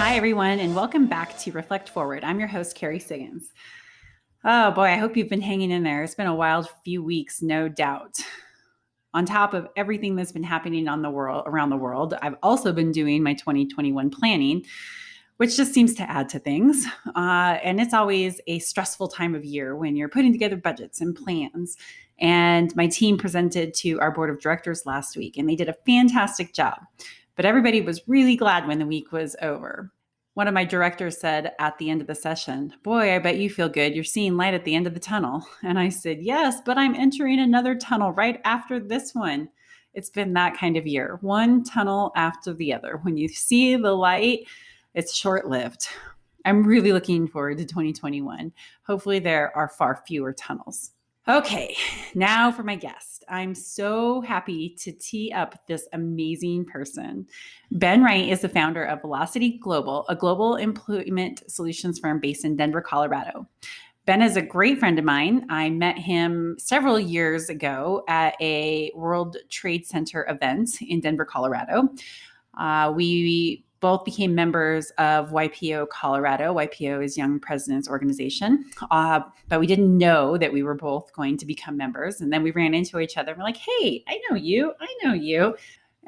Hi, everyone, and welcome back to Reflect Forward. I'm your host, Carrie Siggins. Oh boy, I hope you've been hanging in there. It's been a wild few weeks, no doubt. On top of everything that's been happening around the world, I've also been doing my 2021 planning, which just seems to add to things. And it's always a stressful time of year when you're putting together budgets and plans. And my team presented to our board of directors last week, and they did a fantastic job. But everybody was really glad when the week was over. One of my directors said at the end of the session, "Boy, I bet you feel good. You're seeing light at the end of the tunnel." And I said, "Yes, but I'm entering another tunnel right after this one." It's been that kind of year, one tunnel after the other. When you see the light, it's short-lived. I'm really looking forward to 2021. Hopefully there are far fewer tunnels. Okay, now for my guest. I'm so happy to tee up this amazing person. Ben Wright is the founder of Velocity Global, a global employment solutions firm based in Denver, Colorado. Ben is a great friend of mine. I met him several years ago at a World Trade Center event in Denver, Colorado. We both became members of YPO Colorado. YPO is Young Presidents Organization. But we didn't know that we were both going to become members. And then we ran into each other and we're like, "Hey, I know you.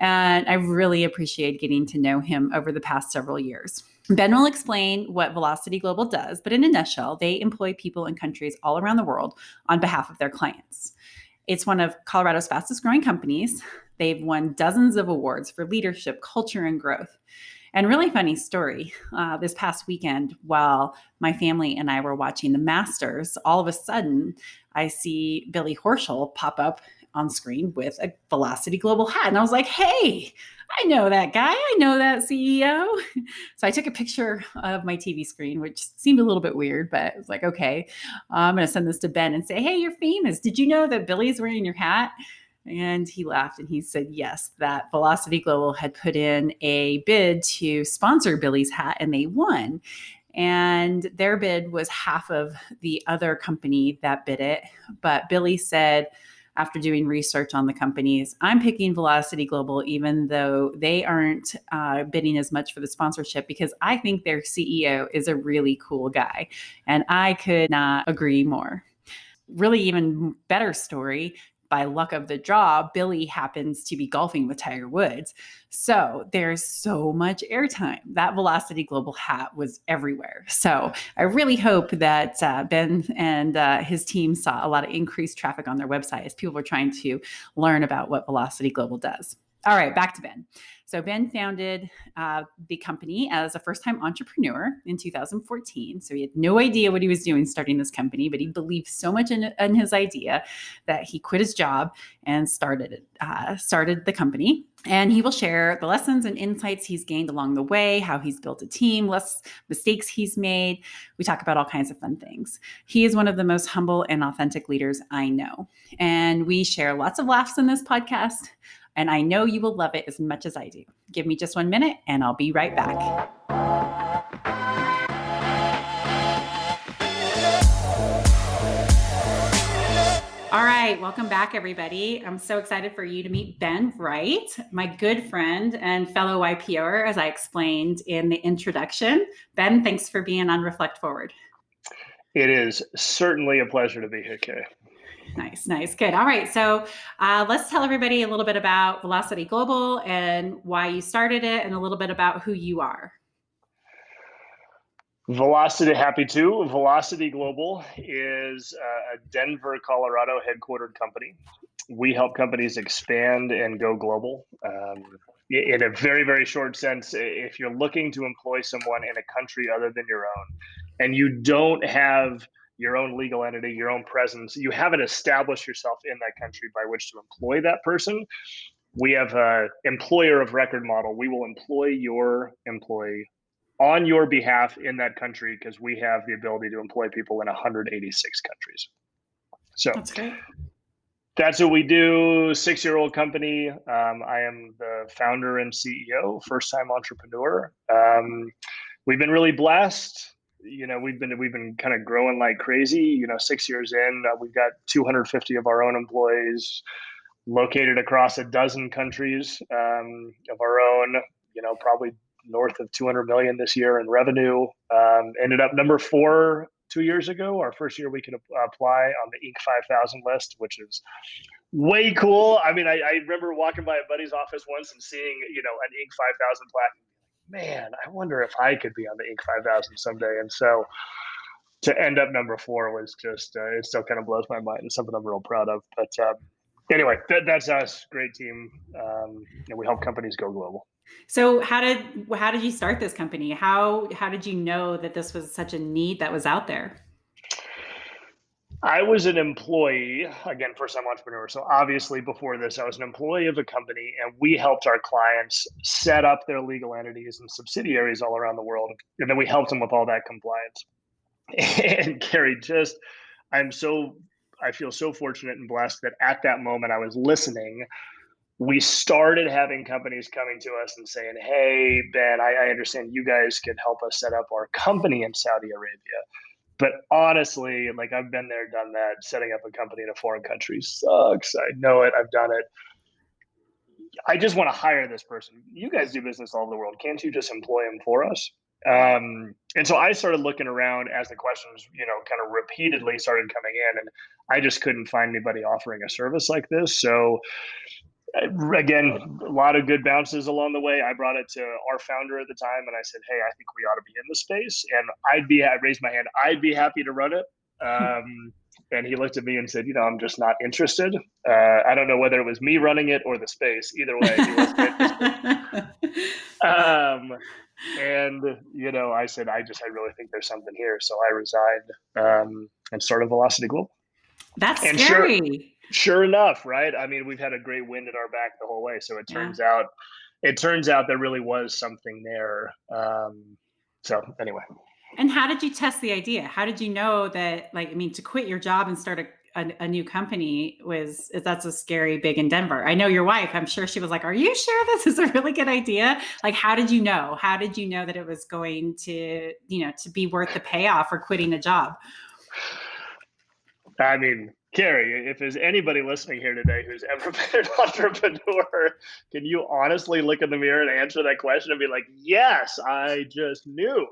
And I really appreciate getting to know him over the past several years. Ben will explain what Velocity Global does, but in a nutshell, they employ people in countries all around the world on behalf of their clients. It's one of Colorado's fastest growing companies. They've won dozens of awards for leadership, culture, and growth. And really funny story, this past weekend, while my family and I were watching the Masters, all of a sudden I see Billy Horschel pop up on screen with a Velocity Global hat. And I was like, "Hey, I know that guy. I know that CEO." So I took a picture of my TV screen, which seemed a little bit weird, but it was like, okay, I'm going to send this to Ben and say, "Hey, you're famous. Did you know that Billy's wearing your hat?" And he laughed and he said, yes, that Velocity Global had put in a bid to sponsor Billy's hat and they won. And their bid was half of the other company that bid it. But Billy said, after doing research on the companies, "I'm picking Velocity Global, even though they aren't bidding as much for the sponsorship, because I think their CEO is a really cool guy." And I could not agree more. Really even better story. By luck of the draw, Billy happens to be golfing with Tiger Woods. So there's so much airtime. That Velocity Global hat was everywhere. So I really hope that Ben and his team saw a lot of increased traffic on their website as people were trying to learn about what Velocity Global does. All right, back to Ben. So Ben founded the company as a first-time entrepreneur in 2014. So he had no idea what he was doing starting this company, but he believed so much in his idea that he quit his job and started the company. And he will share the lessons and insights he's gained along the way, how he's built a team, less mistakes he's made. We talk about all kinds of fun things. He is one of the most humble and authentic leaders I know. And we share lots of laughs in this podcast. And I know you will love it as much as I do. Give me just 1 minute and I'll be right back. All right, welcome back, everybody. I'm so excited for you to meet Ben Wright, my good friend and fellow YPOer, as I explained in the introduction. Ben, thanks for being on Reflect Forward. It is certainly a pleasure to be here, Kay. Nice. Good. All right. So let's tell everybody a little bit about Velocity Global and why you started it and a little bit about who you are. Happy to. Velocity Global is a Denver, Colorado headquartered company. We help companies expand and go global. In a very, very short sense, if you're looking to employ someone in a country other than your own, and you don't have your own legal entity, your own presence, you haven't established yourself in that country by which to employ that person, we have an employer of record model. We will employ your employee on your behalf in that country because we have the ability to employ people in 186 countries. So that's great. That's what we do. 6-year-old company. I am the founder and CEO, first-time entrepreneur. We've been really blessed. We've been kind of growing like crazy. 6 years in, we've got 250 of our own employees located across a dozen countries of our own. Probably north of 200 million this year in revenue. Ended up number 4 2 years ago, our first year we could apply on the Inc. 5000 list, which is way cool. I mean, I remember walking by a buddy's office once and seeing, an Inc. 5000 plaque. Man, I wonder if I could be on the Inc. 5000 someday. And so to end up number 4 was just, it still kind of blows my mind. It's something I'm real proud of. But anyway, that's us. Great team. And we help companies go global. So how did you start this company? How did you know that this was such a need that was out there? I was an employee, again, first-time entrepreneur. So obviously before this, I was an employee of a company, and we helped our clients set up their legal entities and subsidiaries all around the world. And then we helped them with all that compliance. And Carrie, I feel so fortunate and blessed that at that moment I was listening. We started having companies coming to us and saying, hey, Ben, I understand you guys could help us set up our company in Saudi Arabia. But honestly, like, I've been there, done that. Setting up a company in a foreign country sucks. I know it. I've done it. I just want to hire this person. You guys do business all over the world. Can't you just employ him for us? And so I started looking around as the questions, kind of repeatedly started coming in, and I just couldn't find anybody offering a service like this. So again, a lot of good bounces along the way. I brought it to our founder at the time, and I said, hey, I think we ought to be in the space. And I raised my hand. I'd be happy to run it. And he looked at me and said, I'm just not interested. I don't know whether it was me running it or the space. Either way, he wasn't interested. And, I said, I really think there's something here. So I resigned and started Velocity Global. That's scary. Sure enough, right? I mean, we've had a great wind at our back the whole way. So it turns out there really was something there. So anyway. And how did you test the idea? How did you know that, to quit your job and start a new company that's a scary big endeavor? I know your wife, I'm sure she was like, are you sure this is a really good idea? Like, how did you know? How did you know that it was going to, to be worth the payoff for quitting a job? I mean, Carrie, if there's anybody listening here today who's ever been an entrepreneur, can you honestly look in the mirror and answer that question and be like, yes, I just knew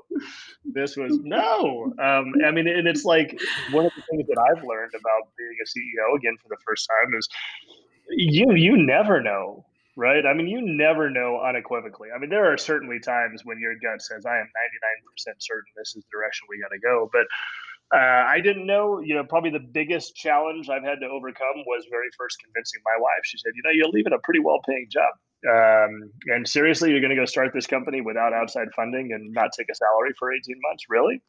this was no. I mean, and it's like one of the things that I've learned about being a CEO, again, for the first time, is you never know, right? I mean, you never know unequivocally. I mean, there are certainly times when your gut says, I am 99% certain this is the direction we got to go. But I didn't know, probably the biggest challenge I've had to overcome was very first convincing my wife. She said, you're leaving a pretty well-paying job. And seriously, you're going to go start this company without outside funding and not take a salary for 18 months? Really?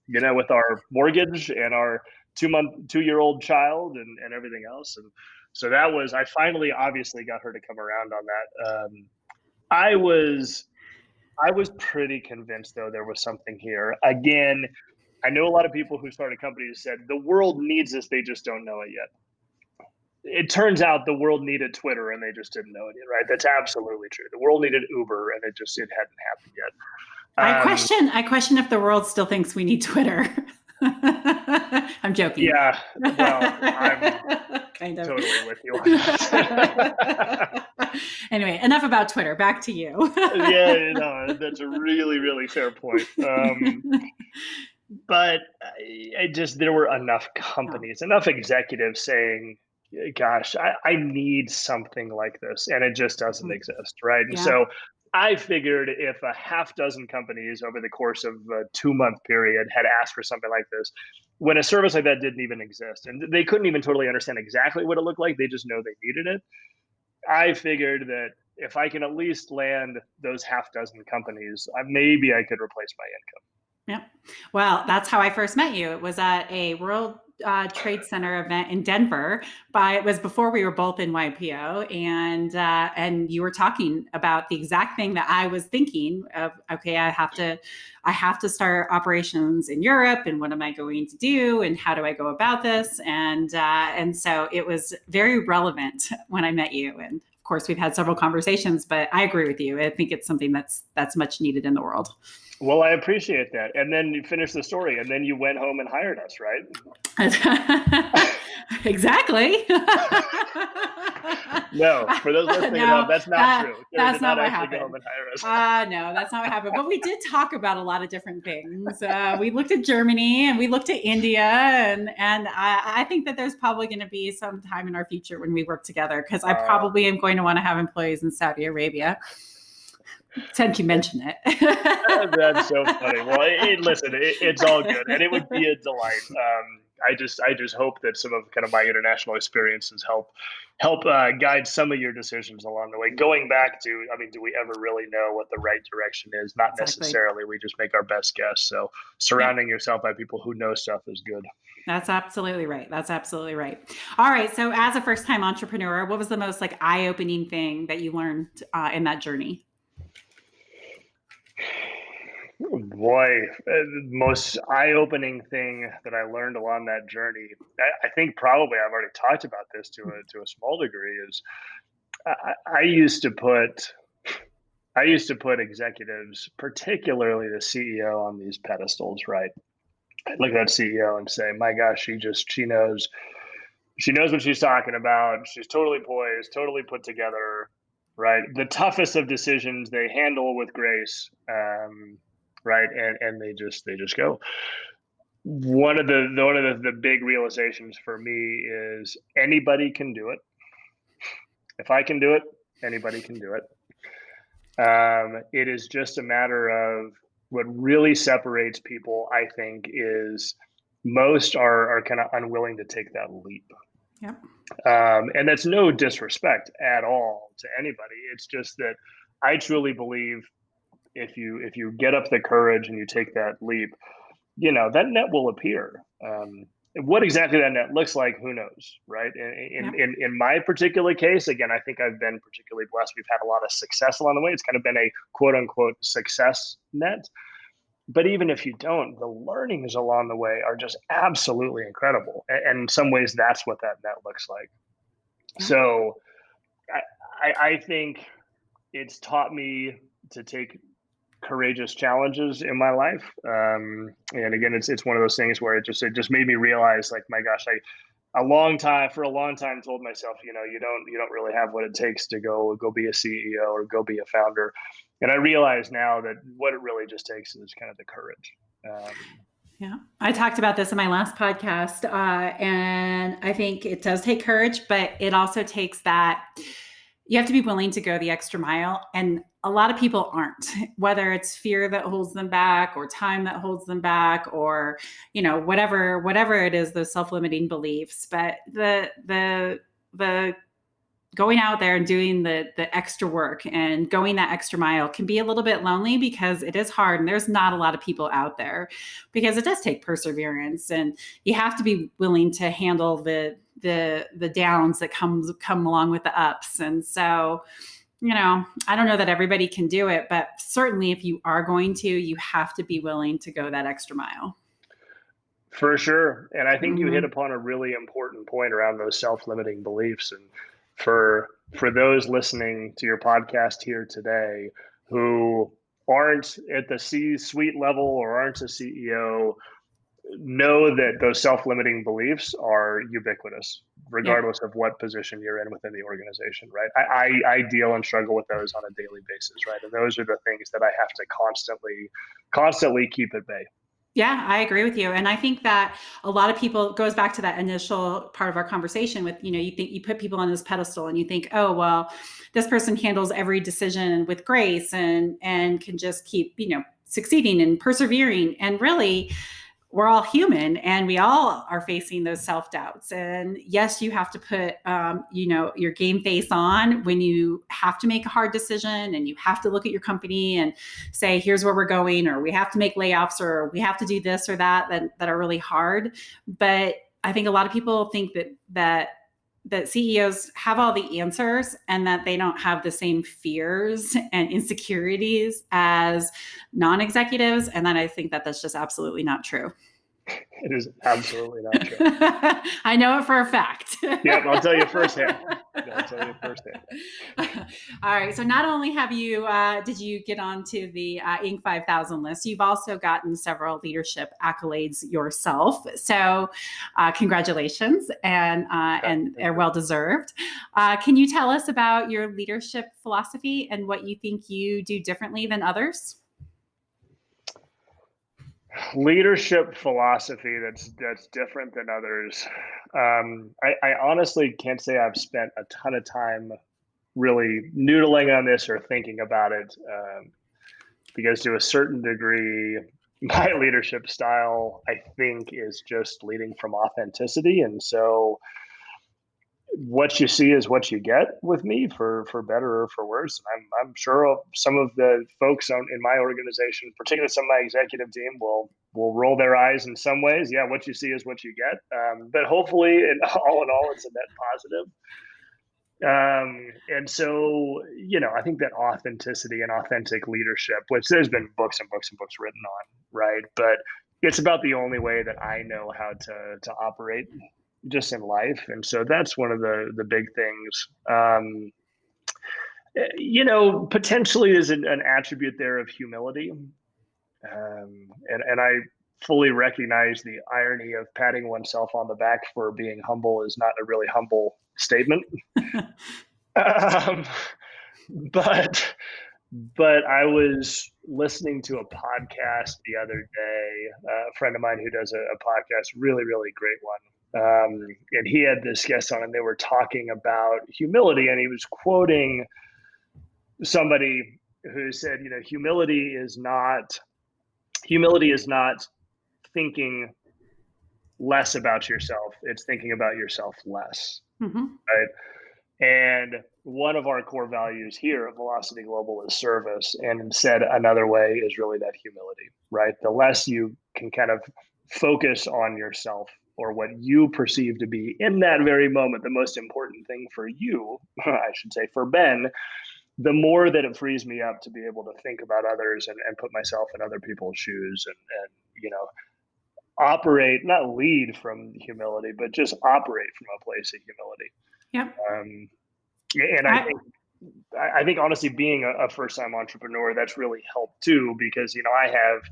With our mortgage and our 2-year-old child and everything else. And so I finally obviously got her to come around on that. I was pretty convinced, though, there was something here. Again, I know a lot of people who started companies said the world needs this, they just don't know it yet. It turns out the world needed Twitter and they just didn't know it yet, right? That's absolutely true. The world needed Uber and it hadn't happened yet. I question if the world still thinks we need Twitter. I'm joking. Yeah, well, I'm kind of totally with you on that. Anyway, enough about Twitter. Back to you. Yeah, that's a really, really fair point. But there were enough companies, enough executives saying, gosh, I need something like this. And it just doesn't exist, right? And so I figured if a half dozen companies over the course of a 2-month period had asked for something like this, when a service like that didn't even exist, and they couldn't even totally understand exactly what it looked like, they just know they needed it. I figured that if I can at least land those half dozen companies, maybe I could replace my income. Yeah. Well, that's how I first met you. It was at a World Trade Center event in Denver. But it was before we were both in YPO, and you were talking about the exact thing that I was thinking of. Okay, I have to start operations in Europe, and what am I going to do, and how do I go about this? And so it was very relevant when I met you. And of course, we've had several conversations, but I agree with you. I think it's something that's much needed in the world. Well, I appreciate that. And then you finished the story, and then you went home and hired us, right? Exactly. No, for those listening at home, No, that's not true. Carrie that's did not not what actually go home happened. and hire us. No, that's not what happened. But we did talk about a lot of different things. We looked at Germany and we looked at India, and I think that there's probably going to be some time in our future when we work together, because I probably am going to want to have employees in Saudi Arabia. Since you mention it. That's so funny. Well, listen, it's all good, and it would be a delight. I just hope that some of kind of my international experiences help guide some of your decisions along the way. Going back to, I mean, do we ever really know what the right direction is? Not Exactly. necessarily. We just make our best guess. So surrounding yourself by people who know stuff is good. That's absolutely right. That's absolutely right. All right. So, as a first-time entrepreneur, what was the most like eye-opening thing that you learned in that journey? Boy, the most eye-opening thing that I learned along that journey, I think probably I've already talked about this to a small degree, is I used to put executives, particularly the CEO, on these pedestals, right? I'd look at that CEO and say, my gosh, she knows what she's talking about. She's totally poised, totally put together, right? The toughest of decisions they handle with grace, right? And they just go. One of the big realizations for me is anybody can do it. If I can do it, anybody can do it. It is just a matter of what really separates people, I think, is most are kind of unwilling to take that leap. Yep. And that's no disrespect at all to anybody. It's just that I truly believe if you get up the courage and you take that leap, that net will appear. What exactly that net looks like, who knows, right? In my particular case, again, I think I've been particularly blessed. We've had a lot of success along the way. It's kind of been a quote unquote success net. But even if you don't, the learnings along the way are just absolutely incredible. And in some ways, that's what that net looks like. Yeah. So I think it's taught me to take courageous challenges in my life. And again, it's one of those things where it just made me realize, like, my gosh, for a long time told myself, you don't really have what it takes to go be a CEO or go be a founder. And I realize now that what it really just takes is kind of the courage. Yeah, I talked about this in my last podcast, and I think it does take courage, but it also takes that you have to be willing to go the extra mile. And a lot of people aren't, whether it's fear that holds them back or time that holds them back, or, whatever it is, those self-limiting beliefs. But the going out there and doing the extra work and going that extra mile can be a little bit lonely, because it is hard and there's not a lot of people out there, because it does take perseverance, and you have to be willing to handle the downs that come along with the ups. And so, I don't know that everybody can do it, but certainly if you are going to, you have to be willing to go that extra mile. For sure. And I think you hit upon a really important point around those self-limiting beliefs. And for those listening to your podcast here today who aren't at the C-suite level or aren't a CEO, know that those self-limiting beliefs are ubiquitous, regardless of what position you're in within the organization, right? I deal and struggle with those on a daily basis, right? And those are the things that I have to constantly keep at bay. Yeah, I agree with you. And I think that a lot of people, it goes back to that initial part of our conversation with, you think you put people on this pedestal and you think, oh, well, this person handles every decision with grace and can just keep, succeeding and persevering. And really, we're all human and we all are facing those self-doubts. And yes, you have to put, your game face on when you have to make a hard decision, and you have to look at your company and say, here's where we're going, or we have to make layoffs, or we have to do this or that are really hard. But I think a lot of people think that CEOs have all the answers and that they don't have the same fears and insecurities as non-executives. And then I think that that's just absolutely not true. It is absolutely not true. I know it for a fact. Yep, I'll tell you firsthand. All right. So not only have you did you get onto the Inc. 5000 list, you've also gotten several leadership accolades yourself. So congratulations, and they're well deserved. Can you tell us about your leadership philosophy and what you think you do differently than others? Leadership philosophy that's different than others. I honestly can't say I've spent a ton of time really noodling on this or thinking about it, because to a certain degree, my leadership style, I think, is just leading from authenticity. And so what you see is what you get with me, for better or for worse. I'm sure some of the folks in my organization, particularly some of my executive team, will roll their eyes in some ways. Yeah, what you see is what you get. But hopefully, in all, it's a net positive. And so, I think that authenticity and authentic leadership, which there's been books and books and books written on, right? But it's about the only way that I know how to operate just in life. And so that's one of the big things. Potentially is an attribute there of humility. And I fully recognize the irony of patting oneself on the back for being humble is not a really humble statement. um, but I was listening to a podcast the other day, a friend of mine who does a podcast, really, really great one. And he had this guest on, and they were talking about humility, and he was quoting somebody who said, humility is not thinking less about yourself. It's thinking about yourself less. Mm-hmm. Right. And one of our core values here at Velocity Global is service. And said another way is really that humility, right? The less you can kind of focus on yourself or what you perceive to be in that very moment, the most important thing for you, I should say for Ben, the more that it frees me up to be able to think about others and put myself in other people's shoes and operate, not lead from humility, but just operate from a place of humility. Yep. And I think honestly, being a first-time entrepreneur, that's really helped too, because I have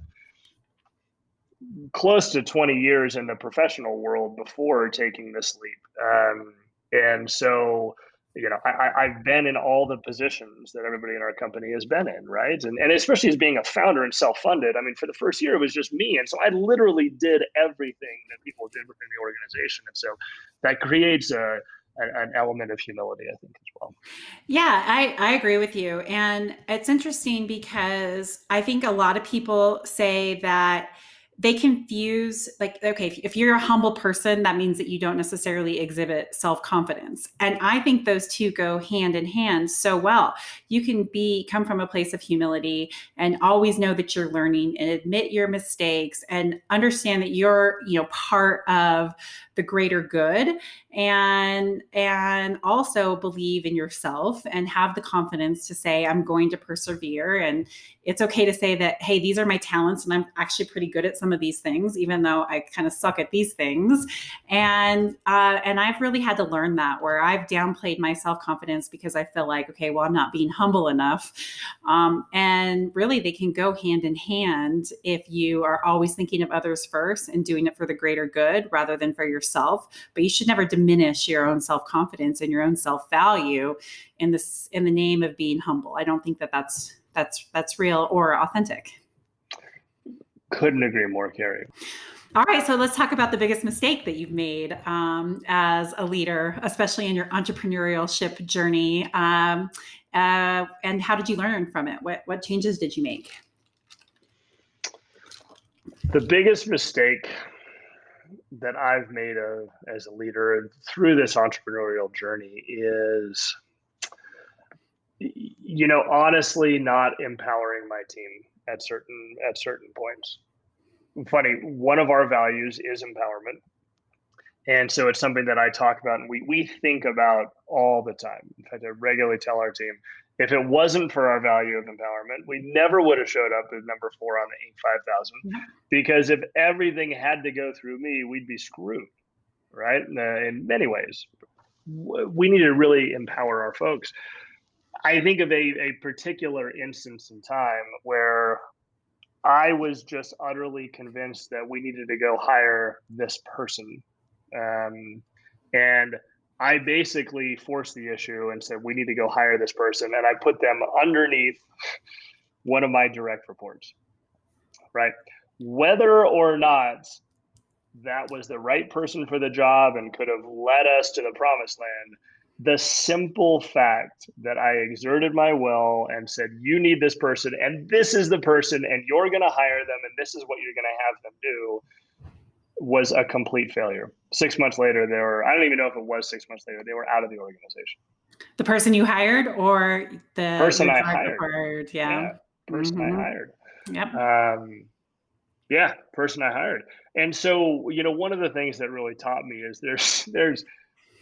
close to 20 years in the professional world before taking this leap, and so I've been in all the positions that everybody in our company has been in, right? And especially as being a founder and self-funded, I mean, for the first year, it was just me. And so I literally did everything that people did within the organization. And so that creates an element of humility, I think, as well. Yeah, I agree with you. And it's interesting because I think a lot of people say that they confuse, like, okay, if you're a humble person, that means that you don't necessarily exhibit self-confidence. And I think those two go hand in hand so well. You can come from a place of humility and always know that you're learning and admit your mistakes and understand that you're, part of the greater good, and also believe in yourself and have the confidence to say, I'm going to persevere. And it's okay to say that, hey, these are my talents and I'm actually pretty good at some of these things, even though I kind of suck at these things. And I've really had to learn that, where I've downplayed my self-confidence because I feel like, okay, well, I'm not being humble enough. And really they can go hand in hand if you are always thinking of others first and doing it for the greater good rather than for yourself. But you should never diminish your own self-confidence and your own self-value in the name of being humble. I don't think that's real or authentic. Couldn't agree more, Carrie. All right, so let's talk about the biggest mistake that you've made as a leader, especially in your entrepreneurship journey. And how did you learn from it? What changes did you make? The biggest mistake that I've made as a leader through this entrepreneurial journey is, honestly not empowering my team at certain points. Funny, one of our values is empowerment. And so it's something that I talk about and we think about all the time. In fact, I regularly tell our team, If it wasn't for our value of empowerment, we never would have showed up as number 4 on the Inc. 5000, because if everything had to go through me, we'd be screwed, right? In many ways, we need to really empower our folks. I think of a particular instance in time where I was just utterly convinced that we needed to go hire this person. And I basically forced the issue and said, we need to go hire this person. And I put them underneath one of my direct reports, right? Whether or not that was the right person for the job and could have led us to the promised land, the simple fact that I exerted my will and said, you need this person, and this is the person, and you're going to hire them, and this is what you're going to have them do, was a complete failure. 6 months later, I don't even know if it was 6 months later, they were out of the organization. The person you hired or the person I hired? Yeah. Person I hired. Yep. Yeah, person I hired. And so, one of the things that really taught me is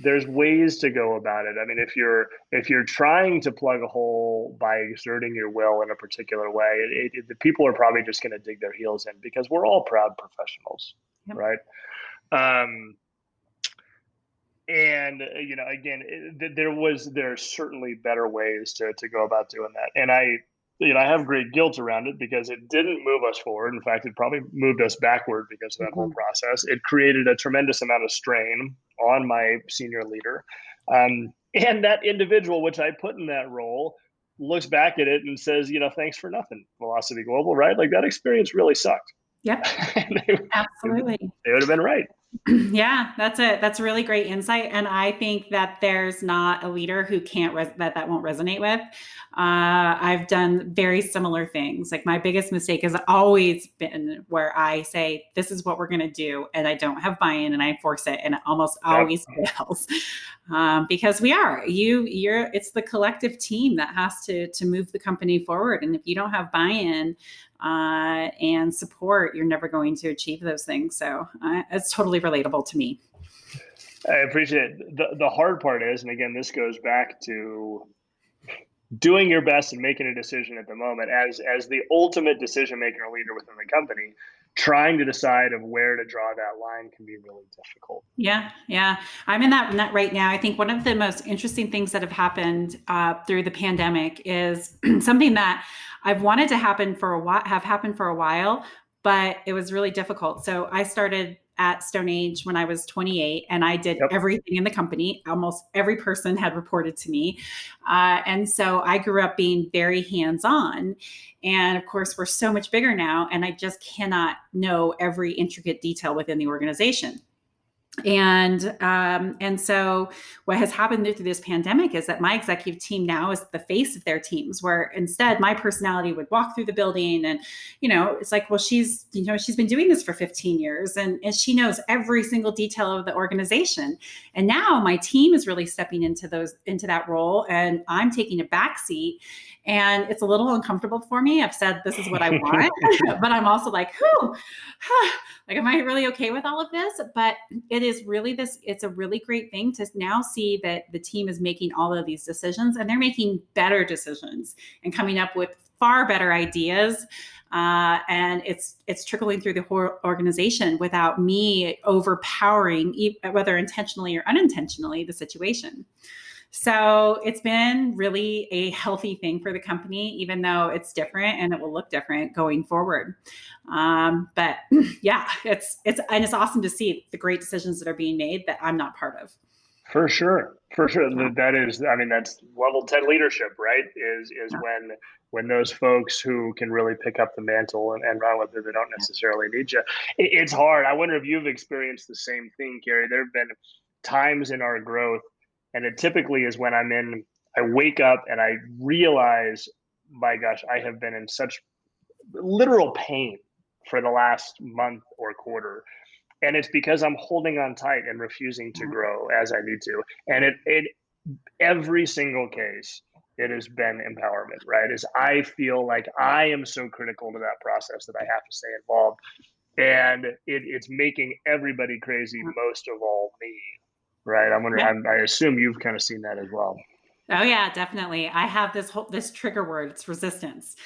there's ways to go about it. I mean, if you're trying to plug a hole by exerting your will in a particular way, the people are probably just going to dig their heels in, because we're all proud professionals, yep. Right? And again, there are certainly better ways to go about doing that. And I have great guilt around it, because it didn't move us forward. In fact, it probably moved us backward because of that whole process. It created a tremendous amount of strain on my senior leader. And that individual, which I put in that role, looks back at it and says, thanks for nothing, Velocity Global, right? Like, that experience really sucked. Yep. Absolutely. They would have been right. Yeah, that's a really great insight. And I think that there's not a leader who can't that won't resonate with. I've done very similar things. Like, my biggest mistake has always been where I say, this is what we're going to do, and I don't have buy-in, and I force it, and it almost always fails. Because it's the collective team that has to move the company forward. And if you don't have buy-in and support, you're never going to achieve those things. So it's totally relatable to me. I appreciate it. The hard part is, and again, this goes back to doing your best and making a decision at the moment as the ultimate decision maker or leader within the company. Trying to decide of where to draw that line can be really difficult. Yeah. I'm in that right now. I think one of the most interesting things that have happened through the pandemic is something that I've wanted to happen for a while, but it was really difficult. So I started at Stone Age when I was 28, and I did everything in the company. Almost every person had reported to me. And so I grew up being very hands-on. And of course, we're so much bigger now, and I just cannot know every intricate detail within the organization. And so what has happened through this pandemic is that my executive team now is the face of their teams, where instead my personality would walk through the building and, it's like, well, she's been doing this for 15 years and she knows every single detail of the organization. And now my team is really stepping into that role, and I'm taking a back seat. And it's a little uncomfortable for me. I've said, this is what I want, but I'm also like, like, am I really okay with all of this? But it is really it's a really great thing to now see that the team is making all of these decisions, and they're making better decisions and coming up with far better ideas. And it's trickling through the whole organization without me overpowering, whether intentionally or unintentionally, the situation. So it's been really a healthy thing for the company, even though it's different and it will look different going forward. But yeah, it's awesome to see the great decisions that are being made that I'm not part of. For sure. That is, that's level 10 leadership, right? Is when those folks who can really pick up the mantle and run with it, they don't necessarily need you. It's hard. I wonder if you've experienced the same thing, Carrie. There have been times in our growth, and it typically is when I wake up and I realize, my gosh, I have been in such literal pain for the last month or quarter. And it's because I'm holding on tight and refusing to grow as I need to. And it every single case, it has been empowerment, right? As I feel like I am so critical to that process that I have to stay involved. And it's making everybody crazy, most of all me. Right. I'm wondering, I assume you've kind of seen that as well. Oh yeah, definitely. I have this trigger word, it's resistance.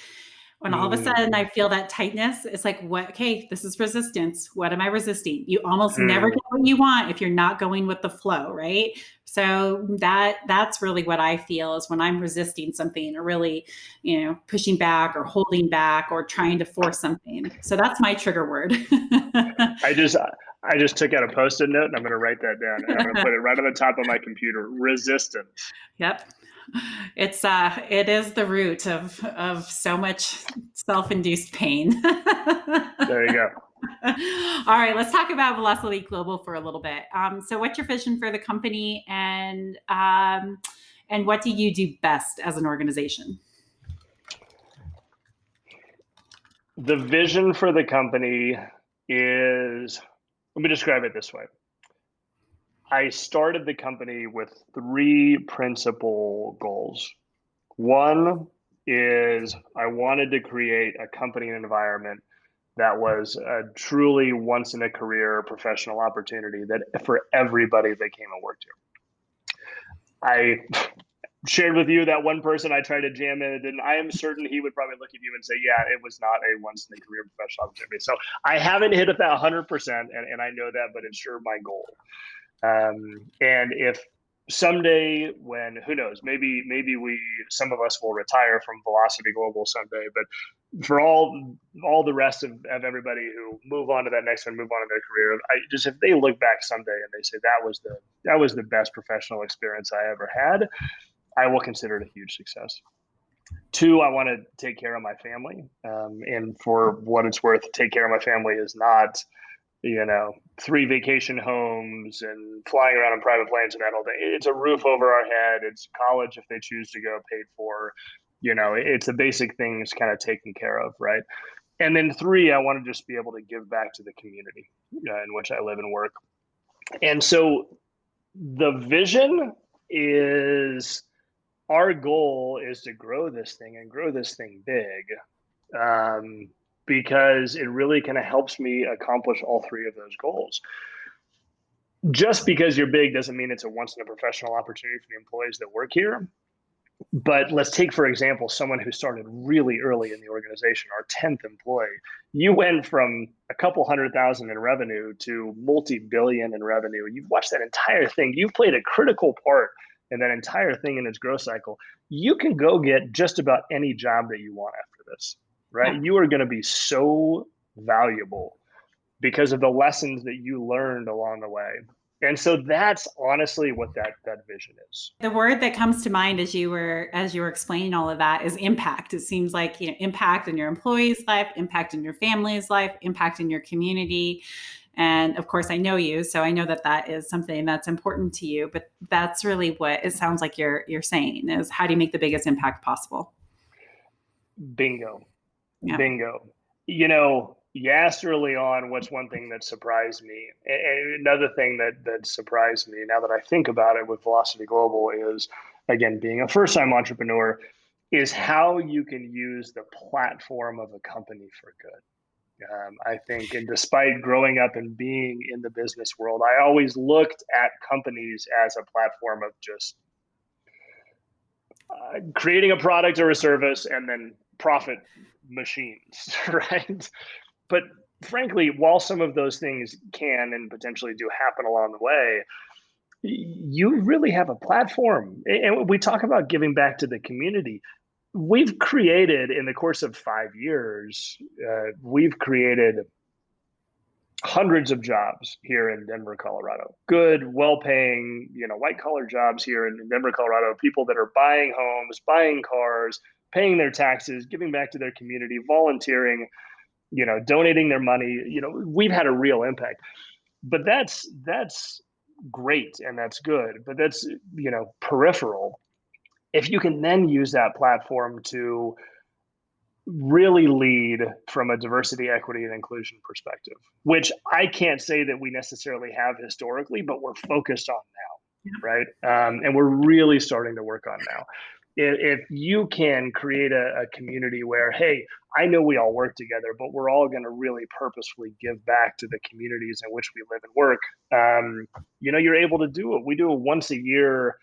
When all of a Mm, sudden I feel that tightness, it's like, what, okay, this is resistance. What am I resisting? You almost never mm. get what you want if you're not going with the flow, right? So that's really what I feel is when I'm resisting something or really, pushing back or holding back or trying to force something. So that's my trigger word. I just I just took out a post-it note and I'm going to write that down and I'm going to put it right on the top of my computer. Resistance. Yep. It is the root of so much self-induced pain. There you go. All right, let's talk about Velocity Global for a little bit. So, what's your vision for the company, and what do you do best as an organization? The vision for the company is, let me describe it this way. I started the company with three principal goals. One is I wanted to create a company and environment that was a truly once in a career professional opportunity that for everybody that came and worked here. I shared with you that one person I tried to jam in, and I am certain he would probably look at you and say, yeah, it was not a once in a career professional opportunity. So I haven't hit it that 100%, and I know that, but it's sure my goal. And if someday, when who knows, maybe some of us will retire from Velocity Global someday, but for all the rest of everybody who move on to that next one, move on in their career, if they look back someday and they say that was the best professional experience I ever had, I will consider it a huge success. Two, I want to take care of my family, and for what it's worth, take care of my family is not, three vacation homes and flying around in private planes and that whole thing. It's a roof over our head. It's college if they choose to go, paid for. It's the basic things kind of taken care of, right? And then three, I want to just be able to give back to the community in which I live and work. And so the vision is, our goal is to grow this thing and grow this thing big, because it really kind of helps me accomplish all three of those goals. Just because you're big doesn't mean it's a once in a professional opportunity for the employees that work here. But let's take, for example, someone who started really early in the organization, our 10th employee. You went from a couple 100,000 in revenue to multi-billion in revenue. You've watched that entire thing. You've played a critical part in that entire thing in its growth cycle. You can go get just about any job that you want after this, right? Yeah. You are going to be so valuable because of the lessons that you learned along the way. And so that's honestly what that vision is. The word that comes to mind as you were explaining all of that is impact. It seems like, impact in your employee's life, impact in your family's life, impact in your community. And of course, I know you, so I know that is something that's important to you. But that's really what it sounds like you're saying is, how do you make the biggest impact possible? Bingo. Yeah. Bingo. You asked early on what's one thing that surprised me. And another thing that surprised me, now that I think about it with Velocity Global, is, again, being a first-time entrepreneur, is how you can use the platform of a company for good. I think, and despite growing up and being in the business world, I always looked at companies as a platform of just creating a product or a service and then profit machines, right? But frankly, while some of those things can and potentially do happen along the way, you really have a platform. And we talk about giving back to the community. We've created, in the course of 5 years, we've created hundreds of jobs here in Denver, Colorado. Good, well-paying, white-collar jobs here in Denver, Colorado. People that are buying homes, buying cars, paying their taxes, giving back to their community, volunteering, donating their money. We've had a real impact. But that's great and that's good. But that's peripheral. If you can then use that platform to really lead from a diversity, equity, and inclusion perspective, which I can't say that we necessarily have historically, but we're focused on now, right? And we're really starting to work on now. If you can create a community where, hey, I know we all work together, but we're all going to really purposefully give back to the communities in which we live and work, you're able to do it. We do it once a year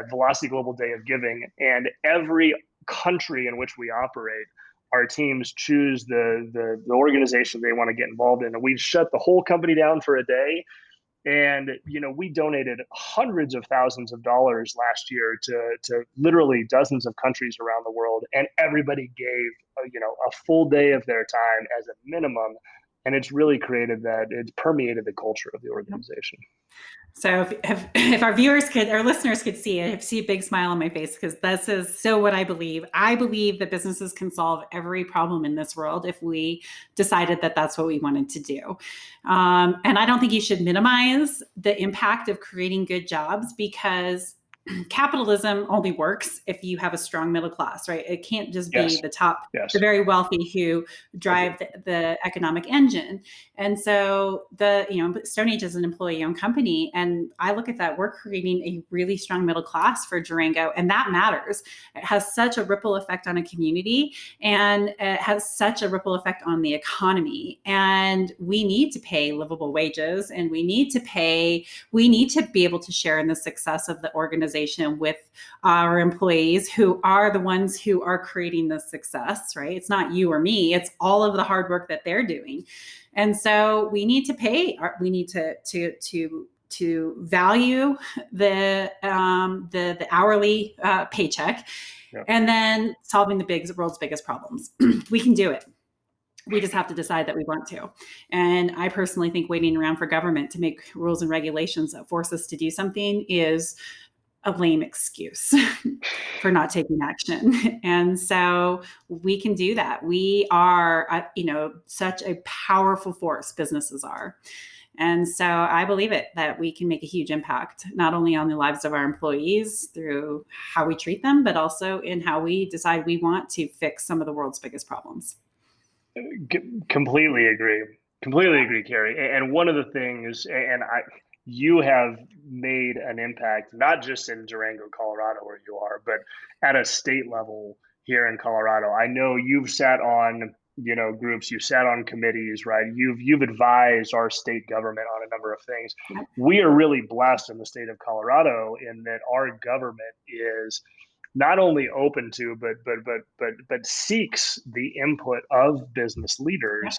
Velocity Global Day of Giving, and every country in which we operate, our teams choose the organization they want to get involved in, and we shut the whole company down for a day. And we donated hundreds of thousands of dollars last year to literally dozens of countries around the world, and everybody gave a full day of their time as a minimum, and it's really it's permeated the culture of the organization. So if our viewers could, our listeners could see it, see a big smile on my face, because this is so what I believe. I believe that businesses can solve every problem in this world if we decided that that's what we wanted to do. And I don't think you should minimize the impact of creating good jobs, because capitalism only works if you have a strong middle class, right? It can't just be the top, the very wealthy who drive the economic engine. And so Stone Age is an employee-owned company, and I look at that. We're creating a really strong middle class for Durango, and that matters. It has such a ripple effect on a community, and it has such a ripple effect on the economy. And we need to pay livable wages, and we need to be able to share in the success of the organization with our employees, who are the ones who are creating the success, right? It's not you or me, it's all of the hard work that they're doing. And so we need to pay, we need to value the hourly paycheck, and then solving the world's biggest problems. We can do it. We just have to decide that we want to. And I personally think waiting around for government to make rules and regulations that force us to do something is a lame excuse for not taking action. And so we can do that. We are, such a powerful force, businesses are. And so I believe that we can make a huge impact, not only on the lives of our employees through how we treat them, but also in how we decide we want to fix some of the world's biggest problems. Completely agree, Carrie. And one of the things, you have made an impact, not just in Durango, Colorado, where you are, but at a state level here in Colorado. I know you've sat on, groups, you've sat on committees, right? You've advised our state government on a number of things. We are really blessed in the state of Colorado in that our government is not only open to, but seeks the input of business leaders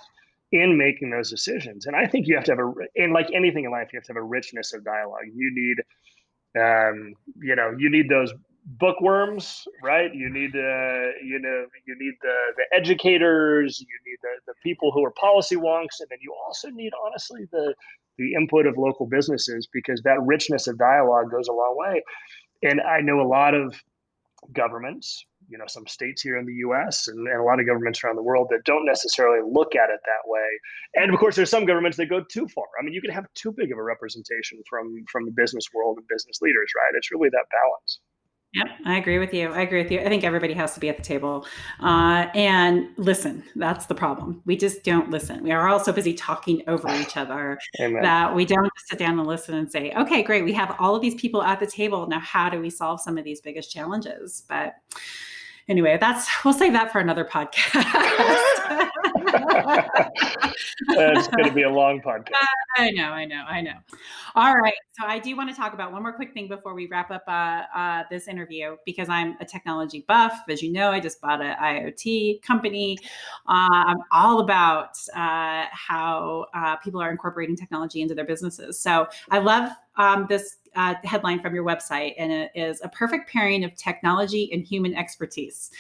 in making those decisions. And I think you have to have and like anything in life, you have to have a richness of dialogue. You need, you need those bookworms, right? You need you need the educators, you need the people who are policy wonks, and then you also need, honestly, the input of local businesses, because that richness of dialogue goes a long way. And I know a lot of governments, some states here in the US and a lot of governments around the world that don't necessarily look at it that way. And of course, there's some governments that go too far. I mean, you can have too big of a representation from the business world and business leaders, right? It's really that balance. Yep, I agree with you. I think everybody has to be at the table and listen. That's the problem. We just don't listen. We are all so busy talking over each other that we don't just sit down and listen and say, okay, great. We have all of these people at the table. Now, how do we solve some of these biggest challenges? But anyway, we'll save that for another podcast. It's going to be a long podcast. I know. All right. So I do want to talk about one more quick thing before we wrap up this interview, because I'm a technology buff. As you know, I just bought an IoT company. I'm all about how people are incorporating technology into their businesses. So I love this headline from your website, and it is a perfect pairing of technology and human expertise.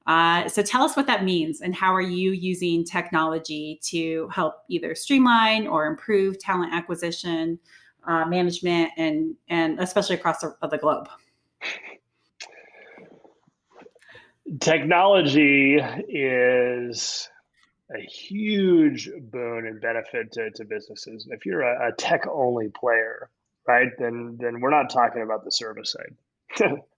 So tell us what that means, and how are you using technology to help either streamline or improve talent acquisition, management, and especially across the globe? Technology is a huge boon and benefit to businesses. If you're a tech-only player, right, then we're not talking about the service side.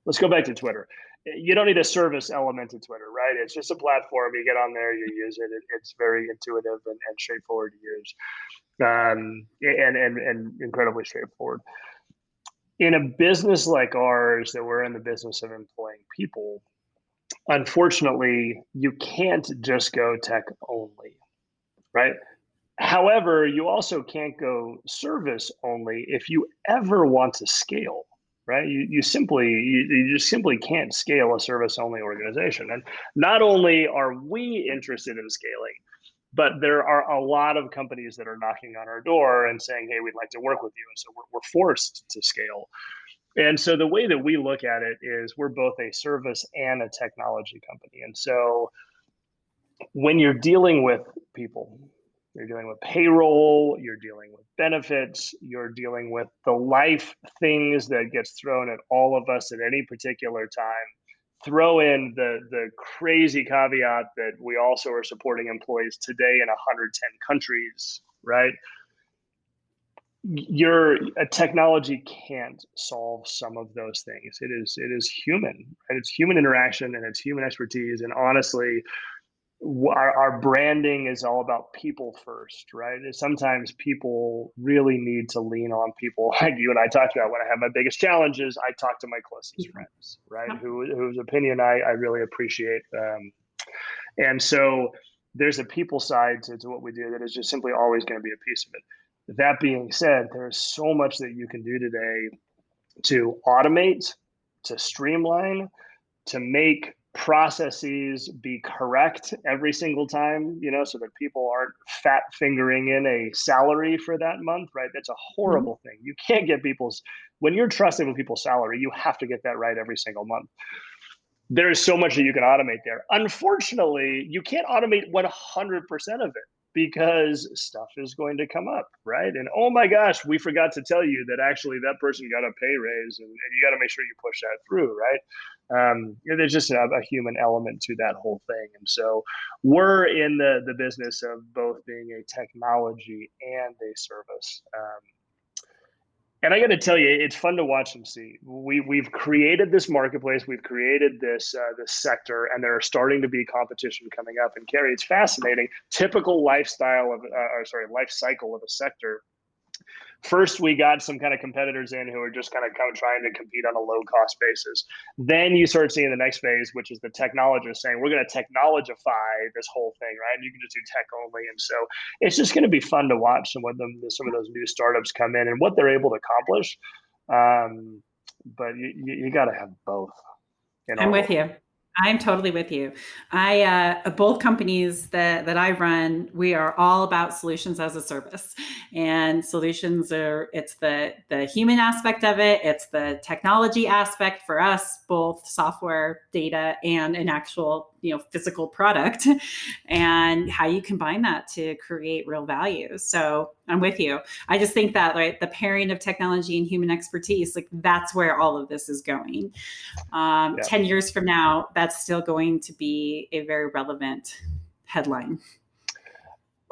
Let's go back to Twitter. You don't need a service element to Twitter, right? It's just a platform. You get on there, you use it. It's very intuitive and straightforward to use, and incredibly straightforward. In a business like ours, that we're in the business of employing people, unfortunately, you can't just go tech only, right? However, you also can't go service only if you ever want to scale, right? You just simply can't scale a service only organization. And not only are we interested in scaling, but there are a lot of companies that are knocking on our door and saying, hey, we'd like to work with you. And so we're forced to scale. And so the way that we look at it is we're both a service and a technology company. And so when you're dealing with people, you're dealing with payroll, you're dealing with benefits, you're dealing with the life things that gets thrown at all of us at any particular time. Throw in the crazy caveat that we also are supporting employees today in 110 countries, right? A technology can't solve some of those things. It is human, and it's human interaction and it's human expertise. And honestly, our branding is all about people first, right? And sometimes people really need to lean on people like you and I talked about. When I have my biggest challenges, I talk to my closest friends, right? Whose opinion I really appreciate. And so there's a people side to what we do that is just simply always going to be a piece of it. That being said, there's so much that you can do today to automate, to streamline, to make processes be correct every single time, so that people aren't fat fingering in a salary for that month, right? That's a horrible thing. You can't get when you're trusted with people's salary, you have to get that right every single month. There is so much that you can automate there. Unfortunately, you can't automate 100% of it because stuff is going to come up, right? And oh my gosh, we forgot to tell you that actually that person got a pay raise, and you got to make sure you push that through, right? There's just a human element to that whole thing. And so we're in the business of both being a technology and a service. And I got to tell you, it's fun to watch and see. We've created this marketplace, we've created this sector, and there are starting to be competition coming up. And Carrie, it's fascinating. Typical life cycle of a sector. First, we got some kind of competitors in who are just kind of trying to compete on a low cost basis. Then you start seeing the next phase, which is the technologists saying, we're going to technologify this whole thing, right? You can just do tech only. And so it's just going to be fun to watch some of those new startups come in and what they're able to accomplish. But you got to have both. I'm with you. I'm totally with you. Both companies that I run, we are all about solutions as a service, and solutions it's the human aspect of it. It's the technology aspect for us, both software, data, and an actual, physical product, and how you combine that to create real value. So I'm with you. I just think that, right, the pairing of technology and human expertise, like that's where all of this is going. 10 years from now, that's still going to be a very relevant headline.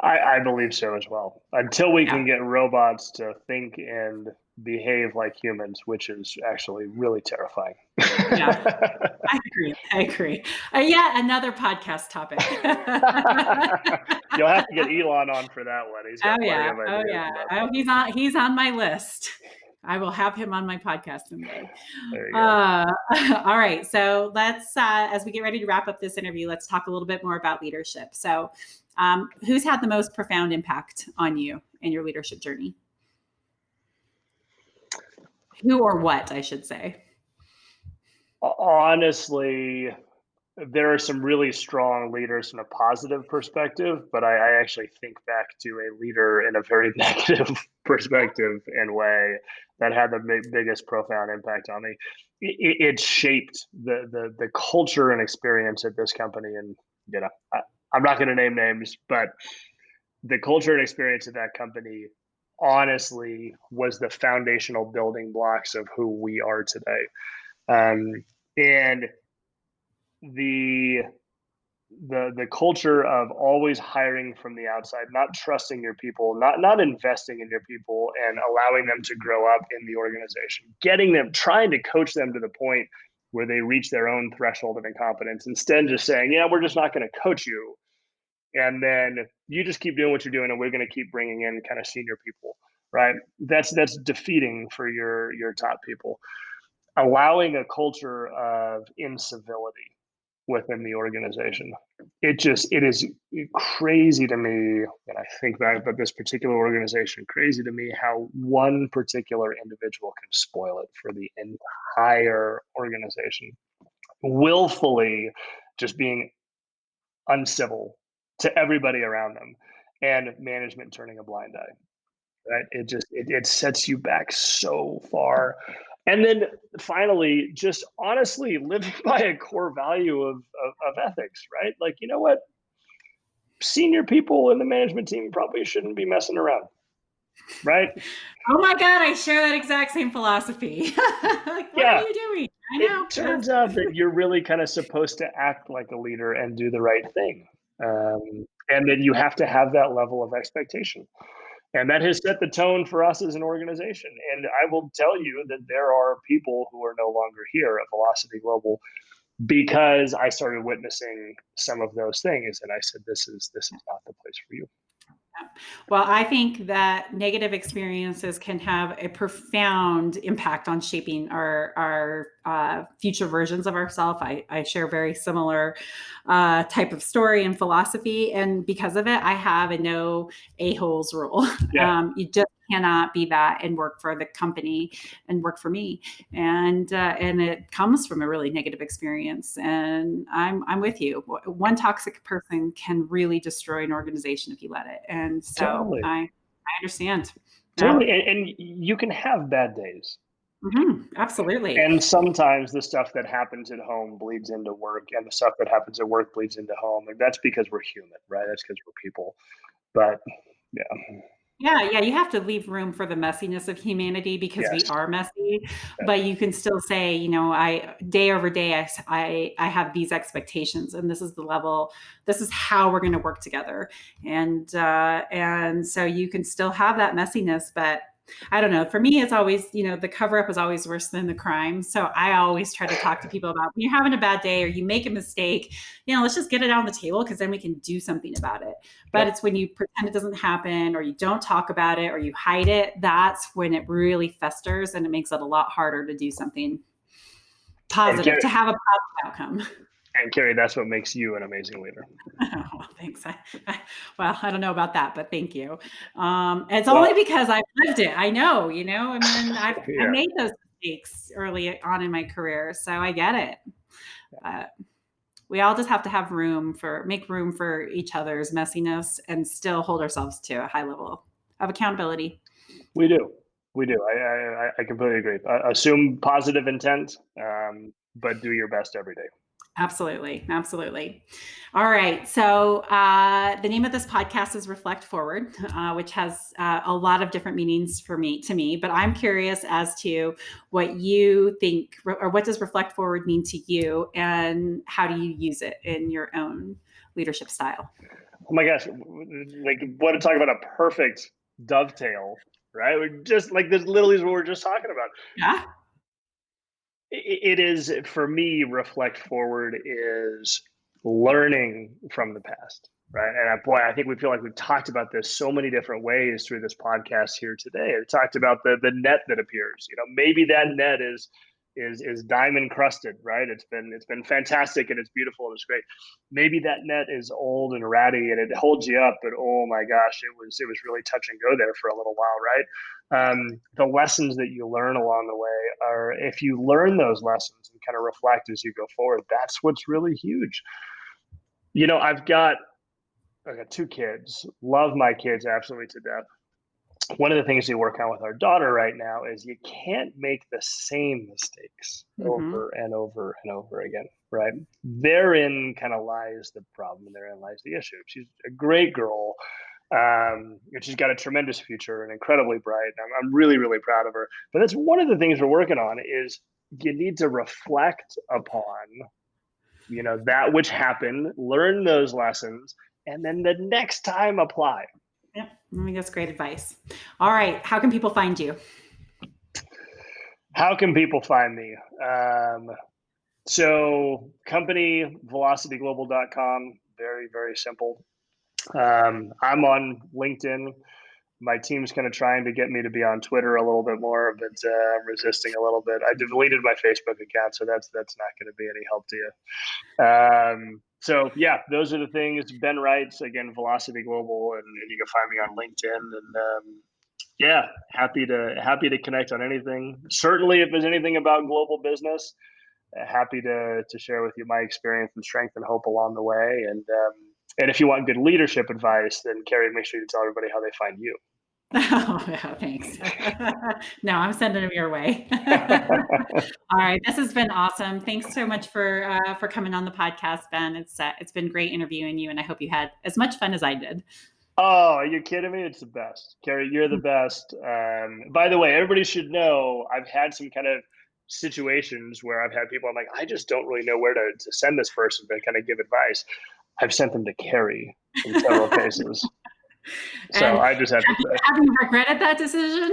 I believe so as well. Until we can get robots to think and behave like humans, which is actually really terrifying. Yeah, I agree. Another podcast topic. You'll have to get Elon on for that one. He's got plenty of ideas. He's on my list. I will have him on my podcast someday. There you go. All right. So let's, as we get ready to wrap up this interview, let's talk a little bit more about leadership. So who's had the most profound impact on you in your leadership journey? Who or what, I should say. Honestly, there are some really strong leaders from a positive perspective, but I actually think back to a leader in a very negative perspective and way that had the biggest profound impact on me. It shaped the culture and experience at this company. And, I'm not going to name names, but the culture and experience of that company honestly was the foundational building blocks of who we are today. And the culture of always hiring from the outside, not trusting your people, not investing in your people and allowing them to grow up in the organization, trying to coach them to the point where they reach their own threshold of incompetence, instead of just saying, we're just not going to coach you. And then you just keep doing what you're doing, and we're going to keep bringing in kind of senior people, right? That's defeating for your top people. Allowing a culture of incivility, within the organization. It is crazy to me, and I think back about this particular organization, crazy to me how one particular individual can spoil it for the entire organization, willfully just being uncivil to everybody around them, and management turning a blind eye. Right? It sets you back so far. And then finally, just honestly living by a core value of ethics, right? Like, you know what? Senior people in the management team probably shouldn't be messing around, right? Oh my God, I share that exact same philosophy. Like, what are Yeah. you doing? I know. It turns out that you're really kind of supposed to act like a leader and do the right thing. And then you have to have that level of expectation. And that has set the tone for us as an organization. And I will tell you that there are people who are no longer here at Velocity Global because I started witnessing some of those things, and I said, "This is not the place for you." Well, I think that negative experiences can have a profound impact on shaping our future versions of ourselves. I share very similar type of story and philosophy, and because of it, I have a no a-holes rule. Yeah, You just cannot be that and work for the company and work for me, and it comes from a really negative experience. And I'm with you. One toxic person can really destroy an organization if you let it. And so totally, I understand. Yeah. totally. And you can have bad days, Absolutely. and sometimes the stuff that happens at home bleeds into work, and the stuff that happens at work bleeds into home. And that's because we're human, right? That's because we're people. But yeah, Yeah, you have to leave room for the messiness of humanity because we yes, are messy, yes, but you can still say, I day over day, I have these expectations, and this is the level, this is how we're going to work together, and so you can still have that messiness, but I don't know. For me, it's always, the cover up is always worse than the crime. So I always try to talk to people about when you're having a bad day or you make a mistake, let's just get it on the table because then we can do something about it. But yep. it's when you pretend it doesn't happen or you don't talk about it or you hide it, that's when it really festers and it makes it a lot harder to do something And positive, Carrie, to have a positive outcome. that's what makes you an amazing leader. Oh, thanks. I don't know about that, but thank you. It's only Well, because I've lived it. I know, I mean, I yeah. made those mistakes early on in my career, so I get it. But we all just have to make room for each other's messiness and still hold ourselves to a high level of accountability. We do. We do. I completely agree. Assume positive intent, but do your best every day. Absolutely. Absolutely. All right. So the name of this podcast is Reflect Forward, which has a lot of different meanings to me, but I'm curious as to what you think, or what does Reflect Forward mean to you, and how do you use it in your own leadership style? Oh my gosh. Like, what to talk about a perfect dovetail, right? We're just like this literally is what we're just talking about. Yeah. It is, for me, reflect forward is learning from the past, right? And boy, I think we feel like we've talked about this so many different ways through this podcast here today. We talked about the net that appears. Maybe that net is diamond crusted, right? It's been fantastic and it's beautiful and it's great. Maybe that net is old and ratty and it holds you up, but oh my gosh, it was really touch and go there for a little while, right? The lessons that you learn along the way are, if you learn those lessons and kind of reflect as you go forward, that's what's really huge. I got two kids, love my kids absolutely to death. One of the things we work on with our daughter right now is you can't make the same mistakes Mm-hmm. over and over and over again, right? Therein kind of lies the problem, and therein lies the issue. She's a great girl, and she's got a tremendous future and incredibly bright. I'm really, really proud of her. But that's one of the things we're working on is you need to reflect upon, that which happened, learn those lessons, and then the next time apply. Yep. I think that's great advice. All right. How can people find you? How can people find me? So company, velocityglobal.com, very, very simple. I'm on LinkedIn. My team's kind of trying to get me to be on Twitter a little bit more, but I'm resisting a little bit. I deleted my Facebook account, so that's not going to be any help to you. So yeah, those are the things. Ben Wright, again, Velocity Global, and you can find me on LinkedIn. And yeah, happy to connect on anything. Certainly, if there's anything about global business, happy to share with you my experience and strength and hope along the way. And if you want good leadership advice, then Carrie, make sure you tell everybody how they find you. Oh, yeah, thanks. No, I'm sending them your way. All right, this has been awesome. Thanks so much for coming on the podcast, Ben. It's been great interviewing you, and I hope you had as much fun as I did. Oh, are you kidding me? It's the best. Carrie, you're the best. By the way, everybody should know I've had some kind of situations where I've had people, I'm like, I just don't really know where to send this person to kind of give advice. I've sent them to Carrie in several cases. So And I just have to say. have you regretted that decision?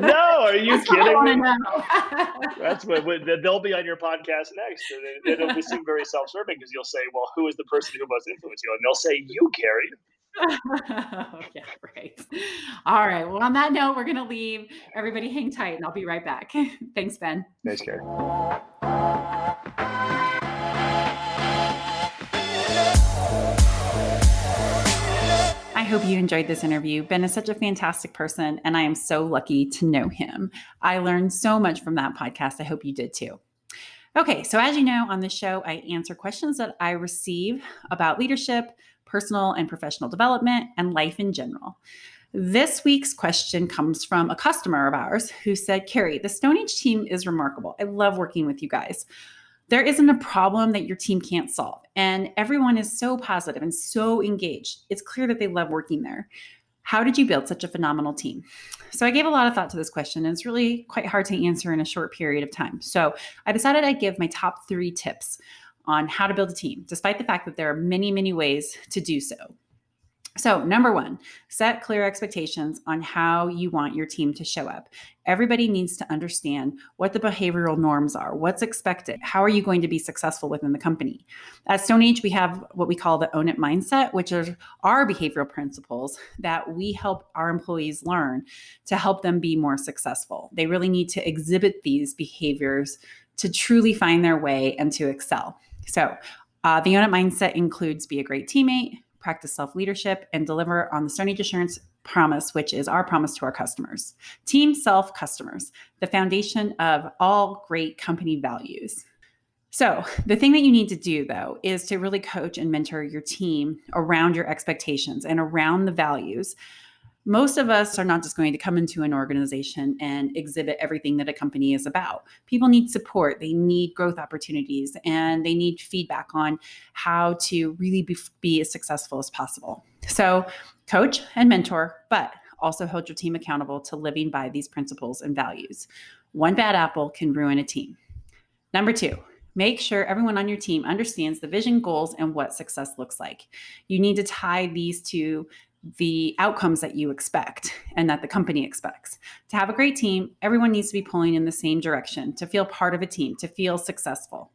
No, are you That's what I kidding want to me? know. That's what they'll be on your podcast next. And it'll seem very self-serving because you'll say, well, who is the person who most influenced you? And they'll say, you, Carrie. Yeah, right. All right. Well, on that note, we're going to leave. Everybody hang tight, and I'll be right back. Thanks, Ben. Thanks, Carrie. I hope you enjoyed this interview. Ben is such a fantastic person, and I am so lucky to know him. I learned so much from that podcast. I hope you did too. Okay, so as you know, on this show, I answer questions that I receive about leadership, personal and professional development, and life in general. This week's question comes from a customer of ours who said, Carrie, the Stone Age team is remarkable. I love working with you guys. There isn't a problem that your team can't solve, and everyone is so positive and so engaged. It's clear that they love working there. How did you build such a phenomenal team? So I gave a lot of thought to this question, and it's really quite hard to answer in a short period of time. So I decided I'd give my top 3 tips on how to build a team, despite the fact that there are many, many ways to do so. So number 1, set clear expectations on how you want your team to show up. Everybody needs to understand what the behavioral norms are, what's expected, how are you going to be successful within the company. At Stone Age, we have what we call the Own It mindset, which are our behavioral principles that we help our employees learn to help them be more successful. They really need to exhibit these behaviors to truly find their way and to excel. So the Own It mindset includes be a great teammate, practice self-leadership, and deliver on the Stone Age Assurance promise, which is our promise to our customers. Team, self, customers, the foundation of all great company values. So the thing that you need to do, though, is to really coach and mentor your team around your expectations and around the values. Most of us are not just going to come into an organization and exhibit everything that a company is about. People need support, they need growth opportunities, and they need feedback on how to really be as successful as possible. So coach and mentor, but also hold your team accountable to living by these principles and values. One bad apple can ruin a team. Number 2, make sure everyone on your team understands the vision, goals, and what success looks like. You need to tie these to the outcomes that you expect and that the company expects. To have a great team, everyone needs to be pulling in the same direction, to feel part of a team, to feel successful.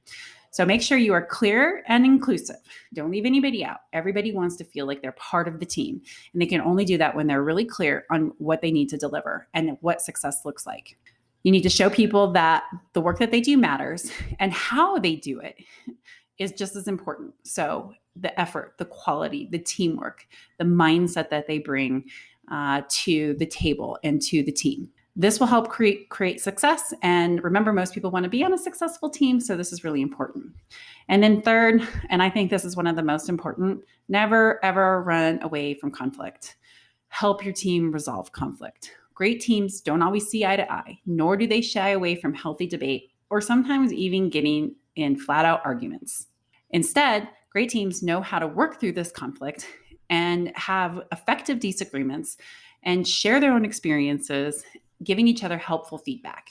So make sure you are clear and inclusive. Don't leave anybody out. Everybody wants to feel like they're part of the team, and they can only do that when they're really clear on what they need to deliver and what success looks like. You need to show people that the work that they do matters, and how they do it is just as important. So the effort, the quality, the teamwork, the mindset that they bring to the table and to the team. This will help create success. And remember, most people want to be on a successful team, so this is really important. And then 3rd, and I think this is one of the most important, never, ever run away from conflict. Help your team resolve conflict. Great teams don't always see eye to eye, nor do they shy away from healthy debate, or sometimes even getting in flat out arguments. Instead, great teams know how to work through this conflict and have effective disagreements and share their own experiences, giving each other helpful feedback.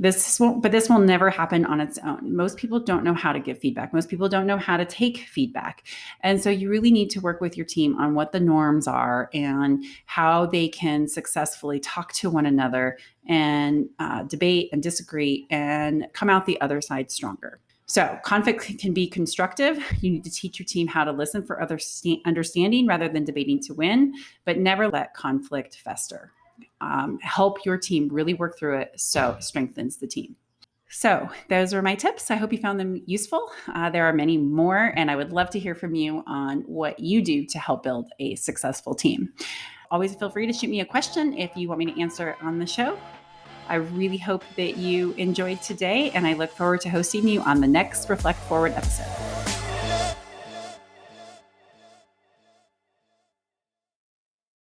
This will never happen on its own. Most people don't know how to give feedback. Most people don't know how to take feedback. And so you really need to work with your team on what the norms are and how they can successfully talk to one another and debate and disagree and come out the other side stronger. So conflict can be constructive. You need to teach your team how to listen for other understanding rather than debating to win, but never let conflict fester. Help your team really work through it so it strengthens the team. So those are my tips. I hope you found them useful. There are many more, and I would love to hear from you on what you do to help build a successful team. Always feel free to shoot me a question if you want me to answer it on the show. I really hope that you enjoyed today, and I look forward to hosting you on the next Reflect Forward episode.